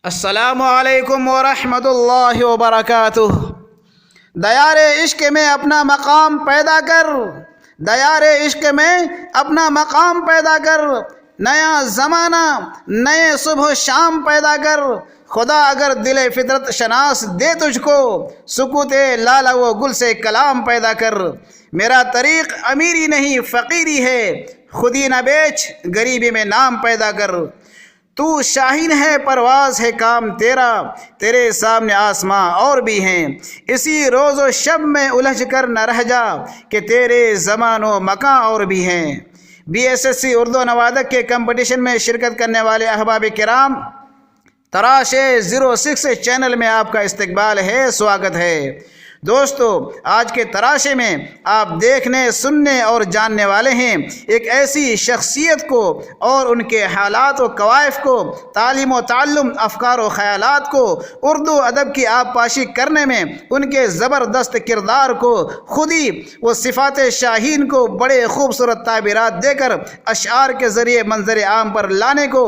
अस्सलामु अलैकुम वरहमतुल्लाहि वबरकातुह। दयारे इश्क में अपना मकाम पैदा कर, दयारे इश्क में अपना मकाम पैदा कर। नया ज़माना नए सुबह शाम पैदा कर। खुदा अगर दिले फितरत शनास दे तुझको, सुकूते लाला वो गुल से कलाम पैदा कर। मेरा तरीक़ अमीरी नहीं फ़कीरी है, खुदी न बेच गरीबी में नाम पैदा कर। तू शाहीन है परवाज है काम तेरा, तेरे सामने आसमां और भी हैं। इसी रोज़ व शब में उलझ कर न रह जा कि तेरे ज़मानो मकां और भी हैं। BSSC उर्दू नवादक के कंपटीशन में शिरकत करने वाले अहबाब किराम, तराशे 06 चैनल में आपका इस्तकबाल है, स्वागत है। दोस्तों, आज के तराशे में आप देखने सुनने और जानने वाले हैं एक ऐसी शख्सियत को और उनके हालात व कवायफ को, तालीम व ताल्लुम, अफकार व ख़यालात को उर्दू अदब की आबपाशी करने में उनके ज़बरदस्त किरदार को, खुदी व सिफ़ात शाहीन को बड़े खूबसूरत ताबीरात देकर अशआर के ज़रिए मंजर आम पर लाने को,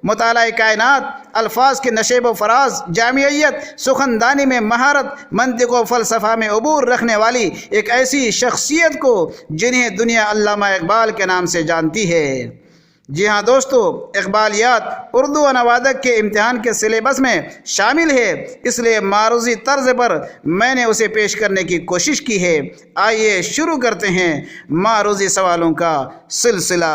मुताला कायनात, अल्फाज के नशेब व फराज, जामियत, सुखनदानी में महारत, मंतिक़ व फ़लसफ़ा में अबूर रखने वाली एक ऐसी शख्सियत को जिन्हें दुनिया अल्लामा इकबाल के नाम से जानती है। जी हाँ दोस्तों, इकबालियात उर्दू व नवादक के इम्तिहान के सिलेबस में शामिल है, इसलिए मारूज़ी तर्ज पर मैंने उसे पेश करने की कोशिश की है। आइए शुरू करते हैं मारूज़ी सवालों का सिलसिला।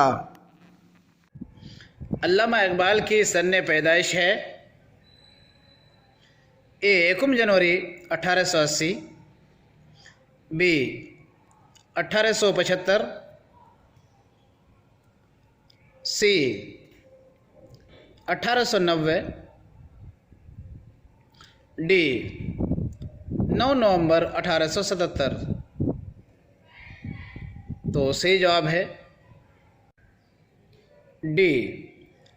अल्लामा इकबाल की सन्ने पैदाइश है 1 जनवरी 1880, बी 1875, सी 1890, डी 9 नवंबर 1877। तो सही जवाब है डी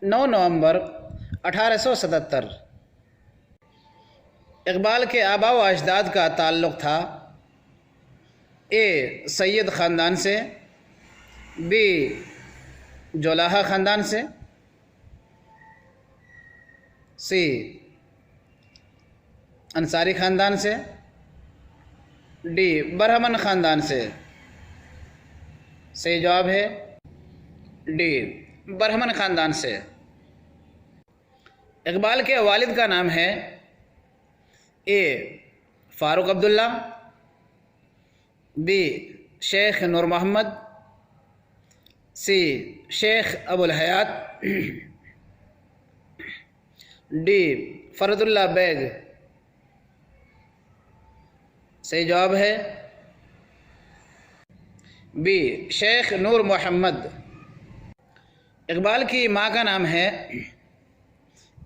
9 नवंबर 1877। इकबाल के आबा व अजदाद का ताल्लुक़ था ए सैयद ख़ानदान से, बी जोलाहा ख़ानदान से, सी अंसारी ख़ानदान से, डी बरहमन ख़ानदान से। सही जवाब है डी बरहमन ख़ानदान से। इकबाल के वालिद का नाम है ए फ़ारूक अब्दुल्ला, बी शेख नूर मोहम्मद, सी शेख अबुल हयात, डी फरदुल्ला बैग। सही जवाब है बी शेख नूर मोहम्मद। इकबाल की माँ का नाम है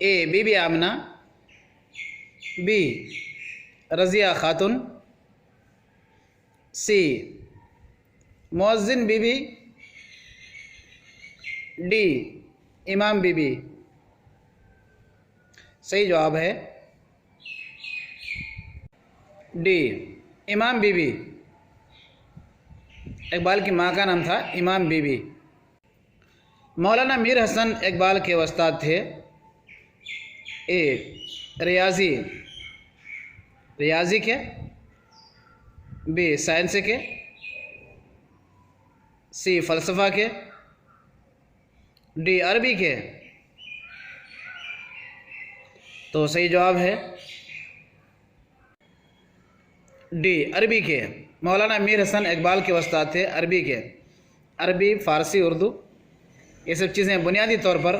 ए बीबी आमना, बी रज़िया खातून, सी मुअज़्ज़िन बीबी, डी इमाम बीबी। सही जवाब है डी इमाम बीबी। इकबाल की माँ का नाम था इमाम बीबी। मौलाना मीर हसन इकबाल के उस्ताद थे ए रियाजी के, बी साइंस के, सी फ़लसफ़ा के, डी अरबी के। तो सही जवाब है डी अरबी के। मौलाना मीर हसन इकबाल के उस्ताद थे अरबी के। अरबी, फ़ारसी, उर्दू, ये सब चीज़ें बुनियादी तौर पर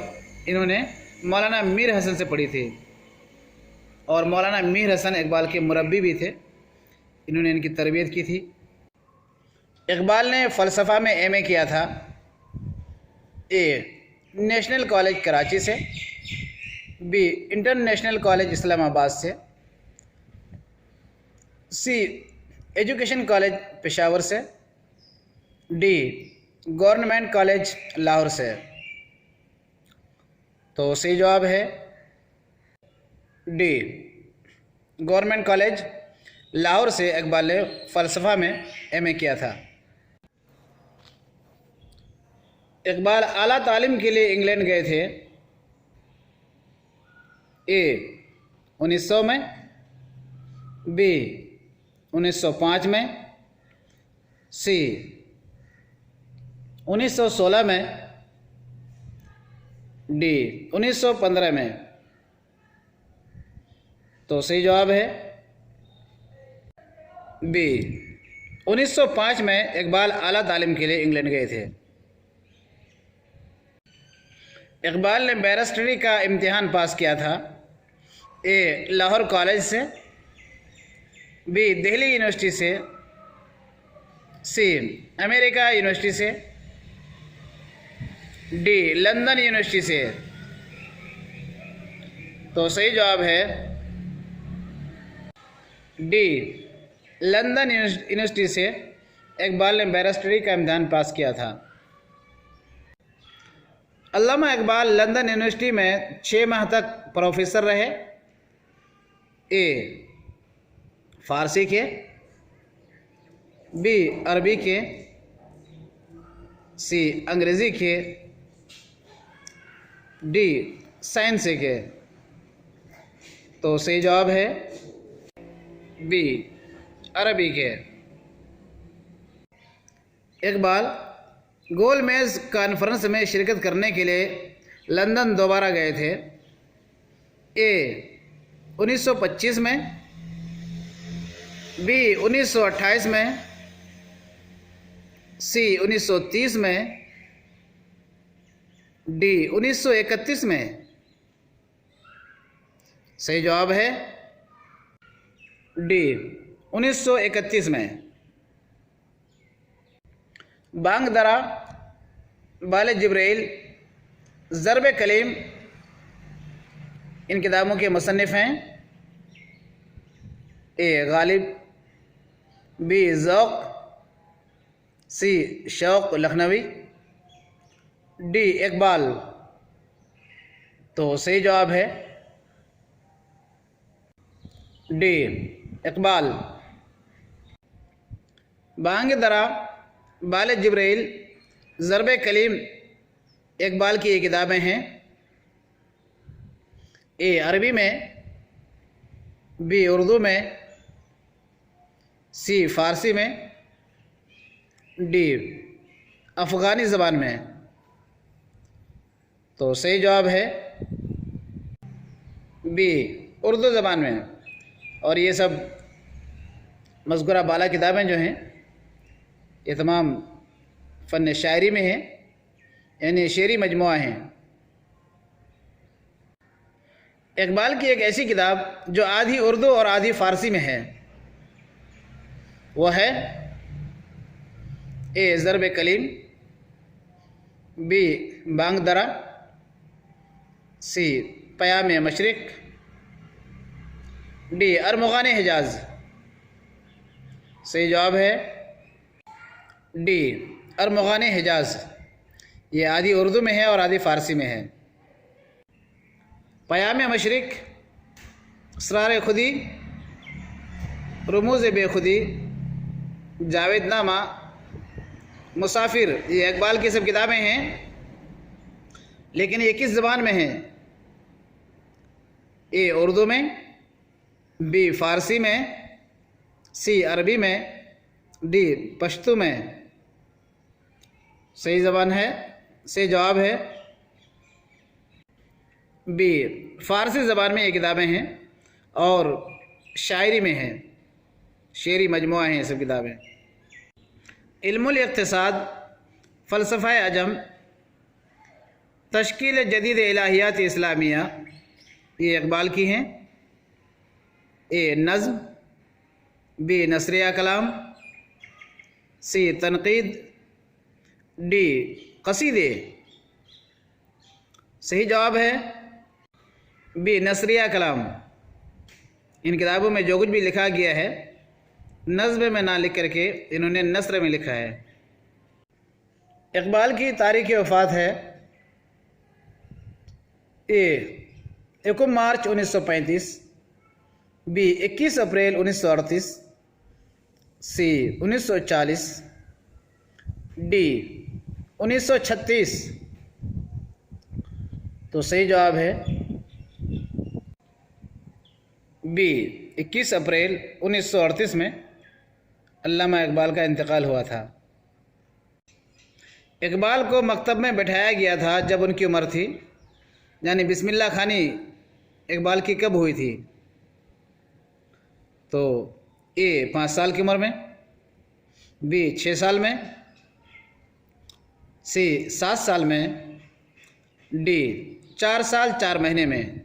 इन्होंने मौलाना मीर हसन से पढ़ी थी और मौलाना मीर हसन इकबाल के मुरब्बी भी थे। इन्होंने इनकी तरबियत की थी। इकबाल ने फ़लसफ़ा में MA किया था ए नेशनल कॉलेज कराची से, बी इंटरनेशनल कॉलेज इस्लामाबाद से, सी एजुकेशन कॉलेज पेशावर से, डी गवर्नमेंट कॉलेज लाहौर से। तो सही जवाब है डी गवर्नमेंट कॉलेज लाहौर से इकबाल ने फ़लसफ़ा में MA किया था। इकबाल आला तालीम के लिए इंग्लैंड गए थे ए 1900 में, बी 1905 में, सी 1916 में, डी 1915 में। तो सही जवाब है बी 1905 में इकबाल आला तालीम के लिए इंग्लैंड गए थे। इकबाल ने बैरिस्टरी का इम्तिहान पास किया था ए लाहौर कॉलेज से, बी दिल्ली यूनिवर्सिटी से, सी अमेरिका यूनिवर्सिटी से, डी लंदन यूनिवर्सिटी से। तो सही जवाब है डी लंदन यूनिवर्सिटी से इकबाल ने बैरिस्टरी का इम्तिहान पास किया था। अल्लामा इकबाल लंदन यूनिवर्सिटी में 6 माह तक प्रोफेसर रहे ए फ़ारसी के, बी अरबी के, सी अंग्रेज़ी के, डी साइंस के। तो सही जवाब है बी अरबी के। इकबाल गोलमेज कॉन्फ्रेंस में शिरकत करने के लिए लंदन दोबारा गए थे ए 1925 में, बी 1928 में, सी 1930 में, डी 1931 में। सही जवाब है डी 1931 में। बांग दरा, बाले जिब्राइल, ज़रब कलीम इन किताबों के मुसन्निफ़ हैं ए गालिब, बी ज़ौक़, सी शौक़ लखनवी, डी इकबाल। तो सही जवाब है डी इकबाल। बांग दरा, बाले जिब्राइल, ज़रब कलीम इकबाल की ये किताबें हैं ए अरबी में, बी उर्दू में, सी फ़ारसी में, डी अफ़गानी ज़बान में। तो सही जवाब है बी उर्दू ज़बान में। और ये सब मज़कूरा बाला किताबें जो हैं ये तमाम फ़न शायरी में हैं, यानी शेरी मजमुआ हैं। इकबाल की एक ऐसी किताब जो आधी उर्दू और आधी फ़ारसी में है वो है ए ज़रब कलीम, बी बांग दरा, सी पयाम मशरिक़, डी अरमुग़ान हिजाज। सही जवाब है डी अरमुग़ान हिजाज। ये आधी उर्दू में है और आधी फ़ारसी में है। पयाम मशरिक़, असरार खुदी, रमूज़ बेखुदी, जावेदनामा, मुसाफिर, ये इकबाल की सब किताबें हैं। लेकिन ये किस ज़बान में हैं? ए उर्दू में, बी फ़ारसी में, सी अरबी में, डी पश्तो में। सही ज़बान है, सही जवाब है बी फ़ारसी ज़बान में ये किताबें हैं और शायरी में हैं, शेरी मजमुआ हैं ये सब किताबें। इल्मुल इक़्तिसाद, फ़लसफ़ा अजम, तश्कील जदीद इलाहियात इस्लामिया, ये इकबाल की हैं। ए नज़्म, बी नसरिया कलाम, सी तनक़ीद, डी क़सीदे। सही जवाब है बी नसरिया कलाम। इन किताबों में जो कुछ भी लिखा गया है नज़्म में ना लिख करके इन्होंने नस्र में लिखा है। इकबाल की तारीख़ वफ़ात है ए 1 मार्च 1935, बी 21 अप्रैल 1938, सी 1940, डी 1936। तो सही जवाब है बी 21 अप्रैल 1938 में अल्लामा इकबाल का इंतकाल हुआ था। इकबाल को मकतब में बैठाया गया था जब उनकी उम्र थी, यानी बिस्मिल्लाह खानी इकबाल की कब हुई थी? तो ए 5 साल की उम्र में, बी 6 साल में, सी 7 साल में, डी 4 साल 4 महीने में।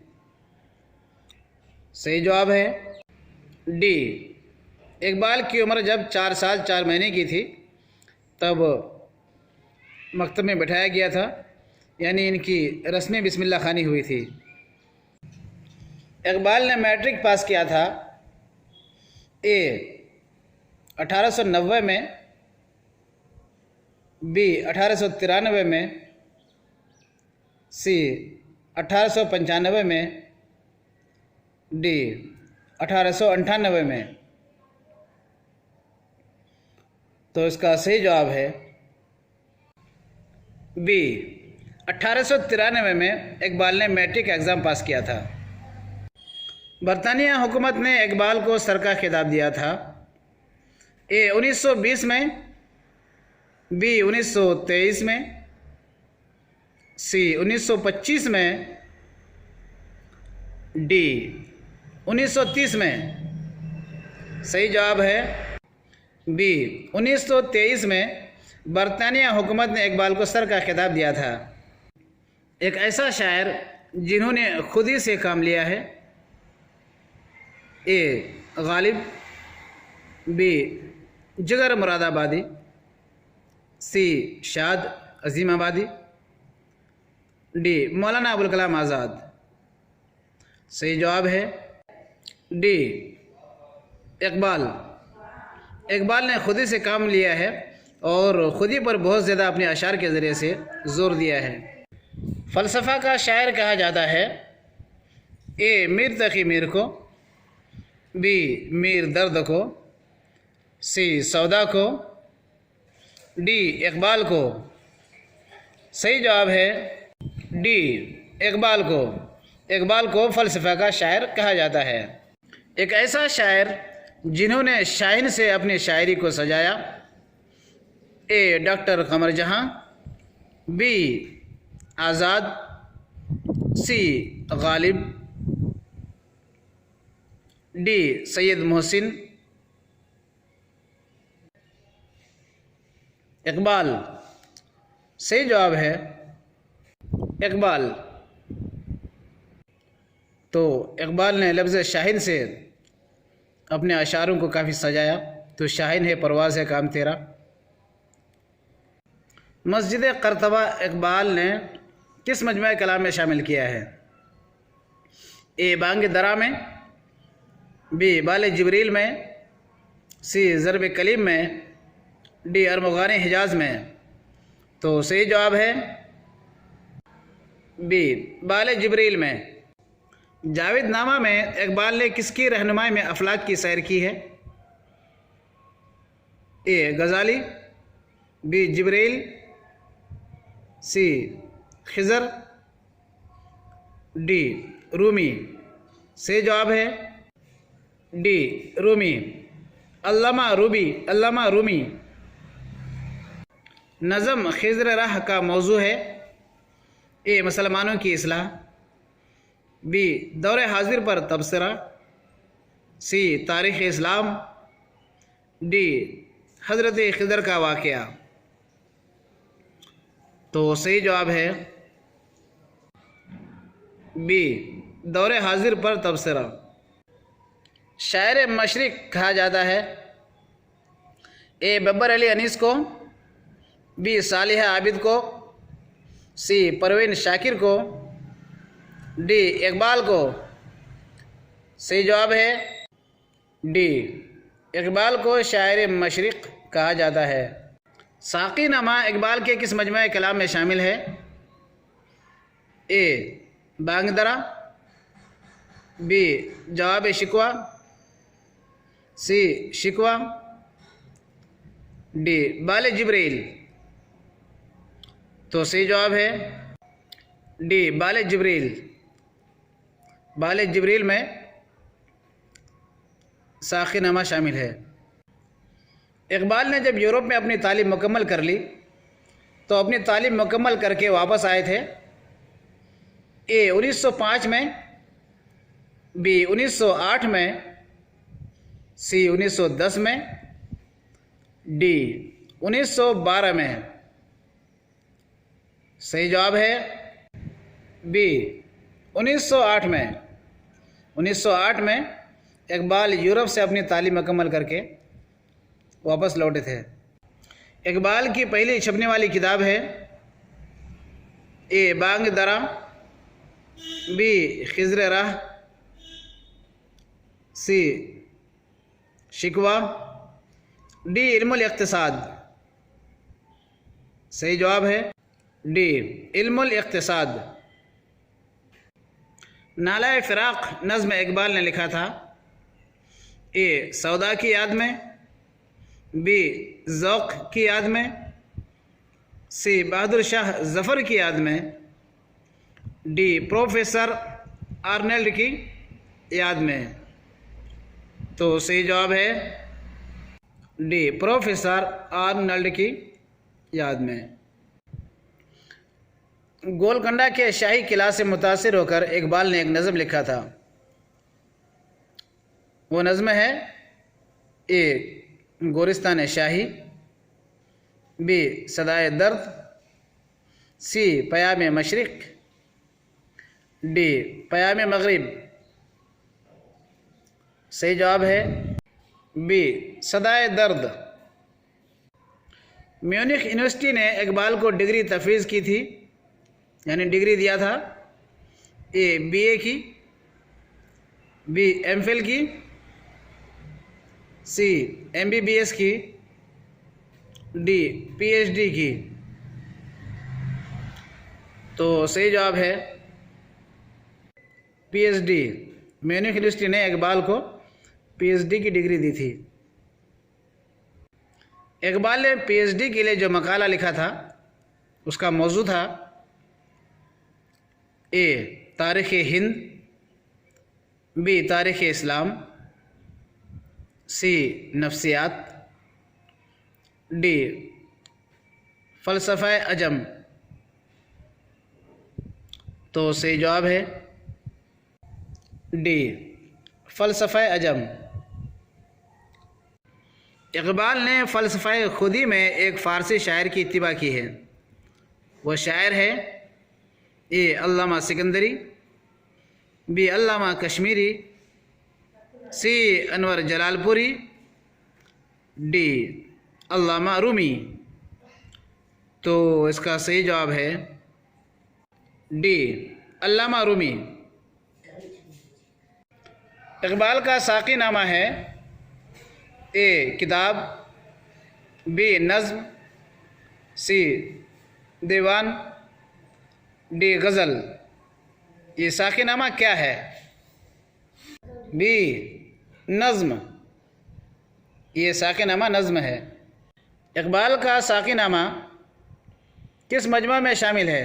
सही जवाब है डी। इकबाल की उम्र जब 4 साल 4 महीने की थी तब मकतब में बैठाया गया था, यानी इनकी रस्मी बिस्मिल्लाह खानी हुई थी। इकबाल ने मैट्रिक पास किया था ए 1890 में, बी 1893 में, सी 1895 में, डी 1898 में। तो इसका सही जवाब है बी 1893 में इकबाल ने मैट्रिक एग्ज़ाम पास किया था। बरतानिया हुकूमत ने इकबाल को सर का खिताब दिया था ए 1920 में, बी 1923 में, सी 1925 में, डी 1930 में। सही जवाब है बी 1923 में बरतानिया हुकूमत ने इकबाल को सर का खिताब दिया था। एक ऐसा शायर जिन्होंने खुद ही से काम लिया है ए गालिब, बी जिगर मुरादाबादी, सी शाद अजीमाबादी, डी मौलाना अबुल कलाम आज़ाद। सही जवाब है डी इकबाल ने खुद ही से काम लिया है और ख़ुद ही पर बहुत ज़्यादा अपने अशार के ज़रिए से ज़ोर दिया है। फ़लसफ़ा का शायर कहा जाता है ए मीर तकी मीर को, बी मीर दर्द को, सी सौदा को, डी इकबाल को। सही जवाब है डी इकबाल को फ़लसफ़ा का शायर कहा जाता है। एक ऐसा शायर जिन्होंने शाहीन से अपनी शायरी को सजाया ए डॉक्टर कमर जहाँ, बी आज़ाद, सी गालिब, डी सैयद मोहसिन। इकबाल। सही जवाब है इकबाल। तो इकबाल ने लफ्ज़ शाहीन से अपने अशारों को काफ़ी सजाया। तो शाहीन है परवाज़ है काम तेरा। मस्जिद करतबा इकबाल ने किस मजमू कलाम में शामिल किया है? ए बांग दरा में, बी बाल जिब्रील में, सी ज़रब कलीम में, डी अरमग़ान हिजाज में। तो सही जवाब है बी बाल जिब्रील में। जावेद नामा में इकबाल ने किसकी रहनुमाई में अफलाक की सैर की है? ए गज़ाली, बी जिब्रील, सी खिज़र, डी रूमी। सही जवाब है डी रूमी। अल्लामा रूमी। नज़म खिज़र राह का मौजू है ए मुसलमानों की इस्लाह, बी दौरे हाजिर पर तबसरा, सी तारीख़ इस्लाम, डी हज़रत खिज़र का वाक़या। तो सही जवाब है बी दौरे हाजिर पर तबसरा। शायर मशरिक़ कहा जाता है ए बब्बर अली अनीस को, बी सालिह आबिद को, सी परवीन शाकिर को, डी इकबाल को। सही जवाब है डी इकबाल को शायर मशरिक़ कहा जाता है। साक़ी नमा इकबाल के किस मजमू कलाम में शामिल है? ए बांग दरा, बी जवाब शिकवा, सी शिकवा, डी बाल जिब्रील। तो सही जवाब है डी बाल जिब्रील। बाल जिब्रील में साखीनामा शामिल है। इकबाल ने जब यूरोप में अपनी तालीम मुकम्मल कर ली तो अपनी तालीम मुकम्मल करके वापस आए थे। ए 1905 में, बी 1908 में, सी 1910 में, डी 1912 में। सही जवाब है बी 1908 में। 1908 में इकबाल यूरोप से अपनी तालीम मुकम्मल करके वापस लौटे थे। इकबाल की पहली छपने वाली किताब है ए बांग दरा, बी खिज़्र राह, सी शिकवा, डी इल्मुल इक़्तिसाद। सही जवाब है डी इल्मुल इक़्तिसाद। नाला फ़िराक़ नज़्म इकबाल ने लिखा था ए सौदा की याद में, बी ज़ौक़ की याद में, सी बहादुर शाह ज़फ़र की याद में, डी प्रोफेसर आर्नेल्ड की याद में। तो सही जवाब है डी प्रोफेसर आर्नेल्ड की याद में। गोलकोंडा के शाही किला से मुतासिर होकर इकबाल ने एक नज़म लिखा था। वो नज़म है ए गोरिस्तान शाही, बी सदाए दर्द, सी पयाम मशरिक़, डी पयाम मगरिब। सही जवाब है बी सदाए दर्द। म्यूनिख यूनिवर्सिटी ने इकबाल को डिग्री तफवीज़ की थी, यानी डिग्री दिया था ए बीए की, बी एमफिल की, सी एमबीबीएस की, डी पीएचडी की। तो सही जवाब है पीएचडी। म्यूनिख यूनिवर्सिटी ने इकबाल को पीएचडी की डिग्री दी थी। इकबाल ने पीएचडी के लिए जो मकाला लिखा था उसका मौजू था ए तारीख़ हिंद, बी तारीख़ इस्लाम, सी नफ्सियात, डी फ़लसफ़ा अजम। तो सही जवाब है डी फ़लसफ़ा अजम। इकबाल ने फ़लसफ़ा खुदी में एक फ़ारसी शायर की इत्तिबा की है। वह शायर है ए अल्लामा सिकंदरी, बी अल्लामा कश्मीरी, सी अनवर जलालपुरी, डी अल्लामा रूमी। तो इसका सही जवाब है डी अल्लामा रूमी। इकबाल का साक़ी नामा है ए किताब, बी नज़्म, सी दीवान, डी गज़ल। ये साक़ी नामा क्या है? बी नज़्म। ये साक़ी नामा नज़्म है। इकबाल का साक़ी नामा किस मजमा में शामिल है?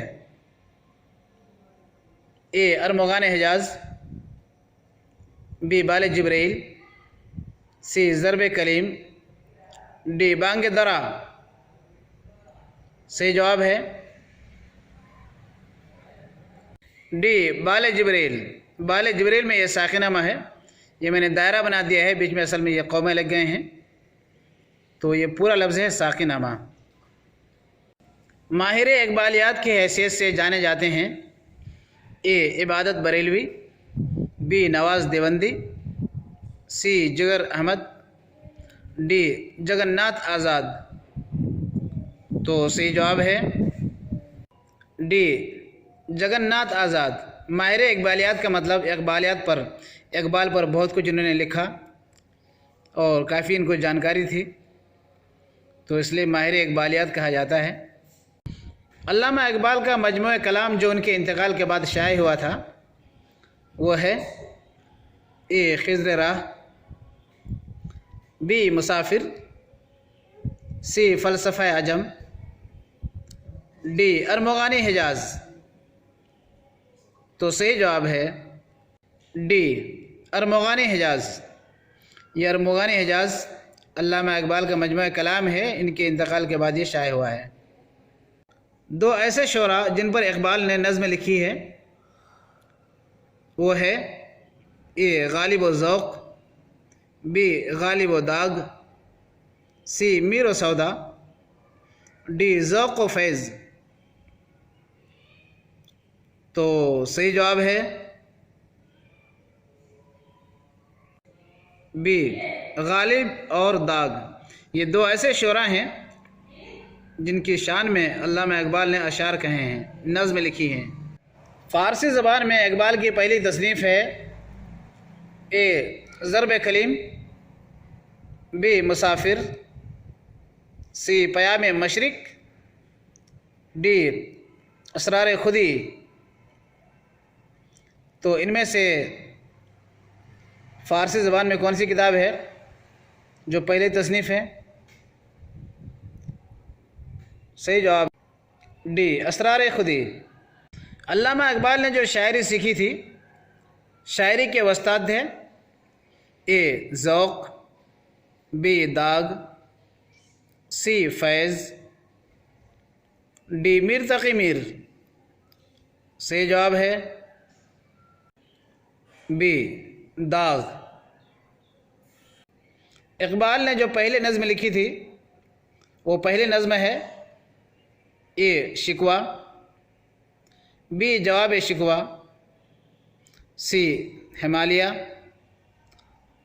ए अरमग़ान हिजाज़, बी बाल जिब्रील, सी ज़रब कलीम, डी बांग दरा। सही जवाब है डी बाल जिब्रील। बाल जिब्रील में ये साक़िनामा है। ये मैंने दायरा बना दिया है, बीच में असल में ये कौमें लग गए हैं, तो ये पूरा लफ्ज़ है साक़िनामा। माहिर इकबालियात की हैसियत से जाने जाते हैं ए इबादत बरेलवी, बी नवाज़ देवंदी, सी जिगर अहमद, डी जगन्नाथ आज़ाद। तो सही जवाब है डी जगन्नाथ आज़ाद। माहिर इकबालियात का मतलब इकबाल पर बहुत कुछ इन्होंने लिखा और काफ़ी इनको जानकारी थी, तो इसलिए माहिर इकबालियात कहा जाता है। अल्लामा इकबाल का मजमू कलाम जो उनके इंतकाल के बाद शाये हुआ था वो है ए खिज़्र राह, बी मुसाफिर, सी फ़लसफ़ा अजम, डी अरमग़ान हिजाज़। तो सही जवाब है डी अरमग़ान हिजाज़। ये अरमुगान हिजाज़ अल्लामा इकबाल का मजमू कलाम है, इनके इंतकाल के बाद ये शाये हुआ है। दो ऐसे शोरा जिन पर इकबाल ने नज़्म लिखी है वो है ए गालिब व ज़ौक़, बी गालिब व दाग, सी मीर व सौदा, डी ज़ौक़ व फैज़। तो सही जवाब है बी गालिब और दाग। ये दो ऐसे शोरा हैं जिनकी शान में अल्लामा इकबाल ने अशार कहे हैं, नज़्म लिखी हैं। फ़ारसी ज़बान में इकबाल की पहली तसनीफ़ है ए ज़रब कलीम, बी मुसाफिर, सी पयाम मशरिक, डी असरार खुदी। तो इनमें से फ़ारसी ज़बान में कौन सी किताब है जो पहली तसनीफ़ है? सही जवाब डी असरार खुदी। अल्लामा इकबाल ने जो शायरी सीखी थी, शायरी के उस्ताद थे ए ज़ौक़, बी दाग, सी फैज़, डी मीर तकी मीर। सही जवाब है बी दाग। इकबाल ने जो पहले नज़्म लिखी थी वो पहली नज़्म है ए शिकवा, बी जवाब शिकवा, सी हिमालय,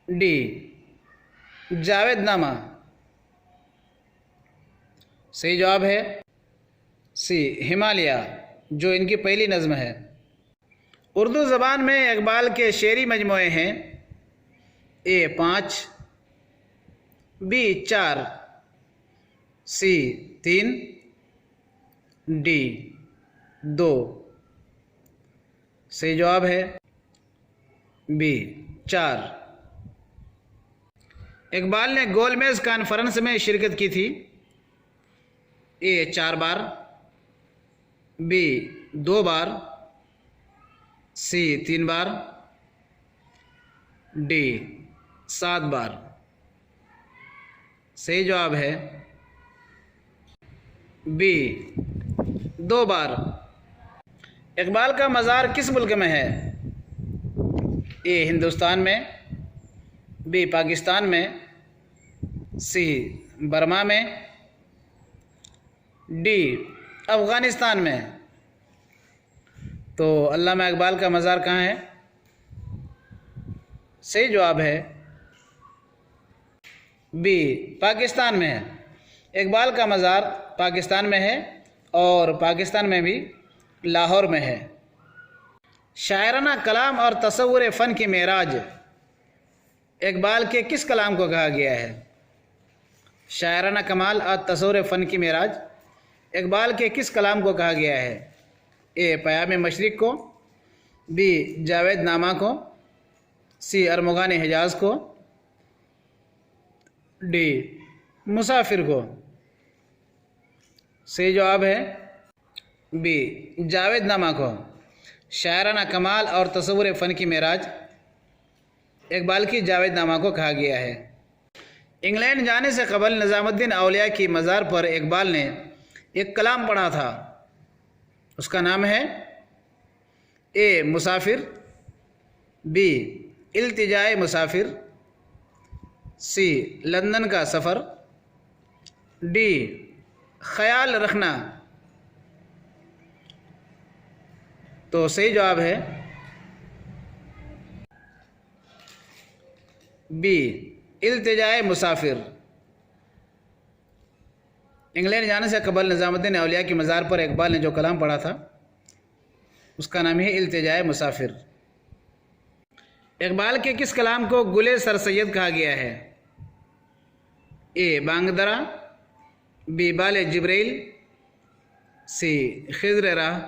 डी जावेदनामा। सही जवाब है सी हिमालय, जो इनकी पहली नज़्म है। उर्दू ज़बान में इकबाल के शेरी मजमूए हैं ए 5, बी 4, सी 3, डी 2। सही जवाब है बी 4। इकबाल ने गोलमेज कॉन्फ्रेंस में शिरकत की थी ए 4 बार, बी 2 बार, सी 3 बार, डी 7 बार। सही जवाब है बी 2 बार। इकबाल का मज़ार किस मुल्क में है? ए हिंदुस्तान में, बी पाकिस्तान में, सी बर्मा में, डी अफ़गानिस्तान में। तो अल्लामा इकबाल का मज़ार कहाँ है? सही जवाब है बी पाकिस्तान में है। इकबाल का मज़ार पाकिस्तान में है और पाकिस्तान में भी लाहौर में है। शायराना कलाम और तसव्वुर फ़न की मेराज इकबाल के किस कलाम को कहा गया है? शायराना कमाल और तसव्वुर फ़न की मेराज इकबाल के किस कलाम को कहा गया है? ए पयाम मशरिक को, बी जावेदनामा को, सी अरमुगान हिजाज़ को, डी मुसाफिर को। सही जवाब है बी जावेदनामा को। शायराना कमाल और तसव्वुर फ़न की मेराज इकबाल की जावेदनामा को कहा गया है। इंग्लैंड जाने से कबल निज़ामुद्दीन औलिया की मज़ार पर इकबाल ने एक कलाम पढ़ा था, उसका नाम है ए मुसाफिर, बी इल्तिजाए मुसाफिर, सी लंदन का सफ़र, डी ख्याल रखना। तो सही जवाब है बी इल्तिजाए मुसाफिर। इंग्लैंड जाने से कबल निज़ामुद्दीन औलिया की मज़ार पर इकबाल ने जो कलाम पढ़ा था उसका नाम है इल्तिजाए मुसाफिर। इकबाल के किस कलाम को गुले सर सैयद कहा गया है? ए बांगदरा, बी बाले जिब्रील, सी खिज़्र राह,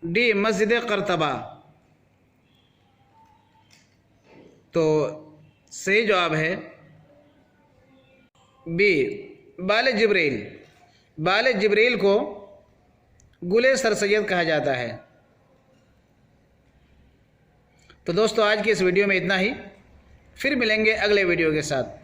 डी मस्जिद करतबा। तो सही जवाब है बी बाले जिब्रील। बाले जिब्रील को गुले सर सैयद कहा जाता है। तो दोस्तों आज की इस वीडियो में इतना ही। फिर मिलेंगे अगले वीडियो के साथ।